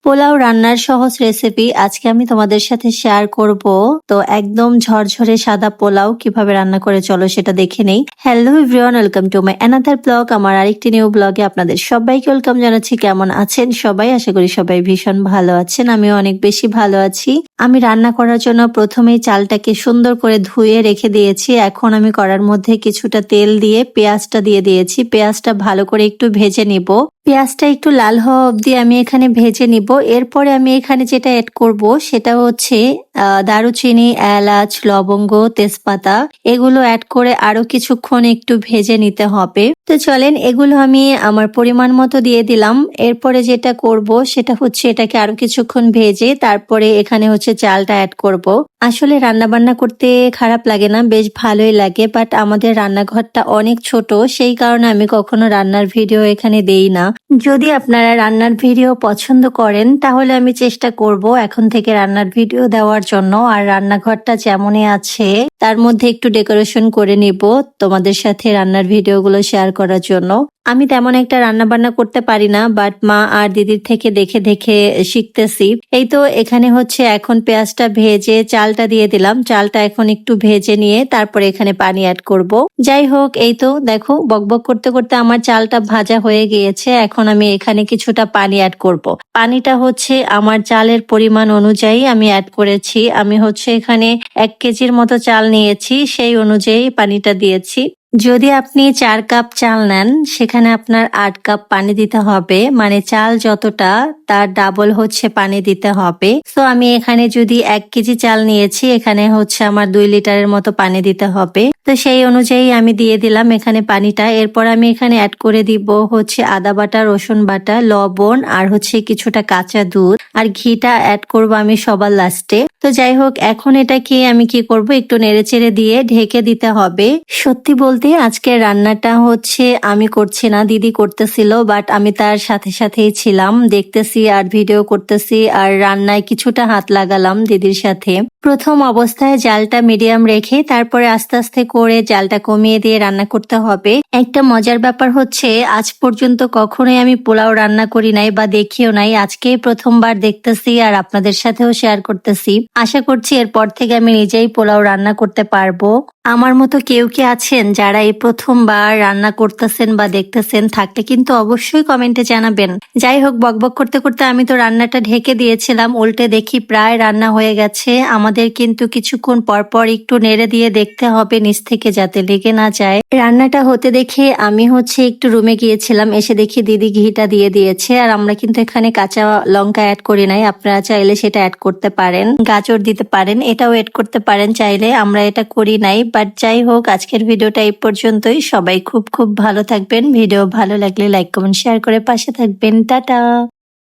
পোলাও রান্নার সহজ রেসিপি আজকে আমি তোমাদের সাথে শেয়ার করব। তো একদম ঝরঝরে সাদা পোলাও কিভাবে রান্না করে চলো সেটা দেখে নেই। Hello everyone, welcome to my another blog. আমার আরেকটি নিউ ব্লগে আপনাদের সবাইকে ওয়েলকাম জানাচ্ছি। কেমন আছেন সবাই? আশা করি সবাই ভীষণ ভালো আছেন। আমিও অনেক বেশি ভালো আছি। আমি রান্না করার জন্য প্রথমেই চালটাকে সুন্দর করে ধুয়ে রেখে দিয়েছি। এখন আমি কড়ার মধ্যে কিছুটা তেল দিয়ে পেঁয়াজটা দিয়ে দিয়েছি। পেঁয়াজটা ভালো করে একটু ভেজে নিব। পেঁয়াজটা একটু লাল হওয়া অবধি আমি এখানে ভেজে নিব। এরপরে আমি এখানে যেটা অ্যাড করব সেটা হচ্ছে দারুচিনি, এলাচ, লবঙ্গ, তেজপাতা এগুলো অ্যাড করে আরো কিছুক্ষণ একটু ভেজে নিতে হবে। তো চলেন এগুলো আমি আমার পরিমাণ মতো দিয়ে দিলাম। এরপরে যেটা করব সেটা হচ্ছে এটাকে আরো কিছুক্ষণ ভেজে তারপরে এখানে হচ্ছে চালটা অ্যাড করব। আসলে রান্না বান্না করতে খারাপ লাগে না, বেশ ভালোই লাগে, বাট আমাদের রান্নাঘরটা অনেক ছোট, সেই কারণে আমি কখনো রান্নার ভিডিও এখানে দেই না। যদি আপনারা রান্নার ভিডিও পছন্দ করেন তাহলে আমি চেষ্টা করব এখন থেকে রান্নার ভিডিও দেওয়ার জন্য। আর রান্নাঘরটা যেমনই আছে তার মধ্যে একটু ডেকোরেশন করে নিব তোমাদের সাথে রান্নার ভিডিওগুলো শেয়ার করার জন্য। আমি তেমন একটা রান্না বান্না করতে পারি না, বাট মা আর দিদির থেকে দেখে দেখে শিখতেছি। এই তো এখানে হচ্ছে এখন পেঁয়াজটা ভেজে চালটা দিয়ে দিলাম। চালটা এখন একটু ভেজে নিয়ে তারপরে এখানে পানি অ্যাড করব। যাই হোক, এই তো দেখো বকবক করতে করতে আমার চালটা ভাজা হয়ে গিয়েছে। এখন আমি এখানে কিছুটা পানি অ্যাড করব। পানিটা হচ্ছে আমার চালের পরিমাণ অনুযায়ী আমি অ্যাড করেছি। আমি হচ্ছে এখানে 1 কেজির মতো চাল নিয়েছি, সেই অনুযায়ী পানিটা দিয়েছি। যদি আপনি 4 কাপ চাল নেন সেখানে আপনার 8 কাপ পানি দিতে হবে, মানে চাল যতটা তার ডাবল হচ্ছে পানি দিতে হবে। তো আমি এখানে যদি 1 কেজি চাল নিয়েছি এখানে হচ্ছে আমার 2 লিটারের মতো পানি দিতে হবে। তো সেই অনুযায়ী আমি দিয়ে দিলাম এখানে পানিটা। এরপর আমি এখানে অ্যাড করে দিব হচ্ছে আদা বাটা, রসুন বাটা, লবণ আর হচ্ছে কিছুটা কাঁচা দুধ, আর ঘিটা অ্যাড করব আমি সবার লাস্টে। তো যাই হোক, এখন এটাকে আমি কি করব, একটু নেড়েচেড়ে দিয়ে ঢেকে দিতে হবে। সত্যি বলতে আজকে রান্নাটা হচ্ছে আমি করছি না, দিদি করতেছিল, বাট আমি তার সাথে সাথেই ছিলাম, দেখতেছি আর ভিডিও করতেছি আর রান্নায় কিছুটা হাত লাগালাম দিদির সাথে। প্রথম অবস্থায় জালটা মিডিয়াম রেখে তারপরে আস্তে আস্তে করে জালটা কমিয়ে দিয়ে রান্না করতে হবে। একটা মজার ব্যাপার হচ্ছে আজ পর্যন্ত কখনোই আমি পোলাও রান্না করি নাই বা দেখিও নাই, আজকেই প্রথমবার দেখতেছি আর আপনাদের সাথেও শেয়ার করতেছি। আশা করছি এরপর থেকে আমি নিজেই পোলাও রান্না করতে পারবো। আমার মতো কেউ কি আছেন যারা এই প্রথমবার রান্না করতেছেন বা দেখতেছেন? থাকলে কিন্তু অবশ্যই কমেন্টে জানাবেন। যাই হোক, বকবক করতে করতে আমি তো রান্নাটা ঢেকে দিয়েছিলাম, উল্টে দেখি প্রায় রান্না হয়ে গেছে। আমাদের কিন্তু কিছুক্ষণ পর পর একটু নেড়ে দিয়ে দেখতে হবে নিচ থেকে যাতে লেগে না যায়। রান্নাটা হতে দেখে আমি হচ্ছে একটু রুমে গিয়েছিলাম, এসে দেখি দিদি ঘিটা দিয়ে দিয়েছে। আর আমরা কিন্তু এখানে কাঁচা লঙ্কা অ্যাড করি নাই, আপনারা চাইলে সেটা অ্যাড করতে পারেন, গাজর দিতে পারেন, এটাও অ্যাড করতে পারেন চাইলে, আমরা এটা করি নাই। বাট যাই হোক, আজকের ভিডিওটা এই পর্যন্তই। সবাই খুব খুব ভালো থাকবেন। ভিডিও ভালো লাগলে লাইক কমেন্ট শেয়ার করে পাশে থাকবেন। টাটা।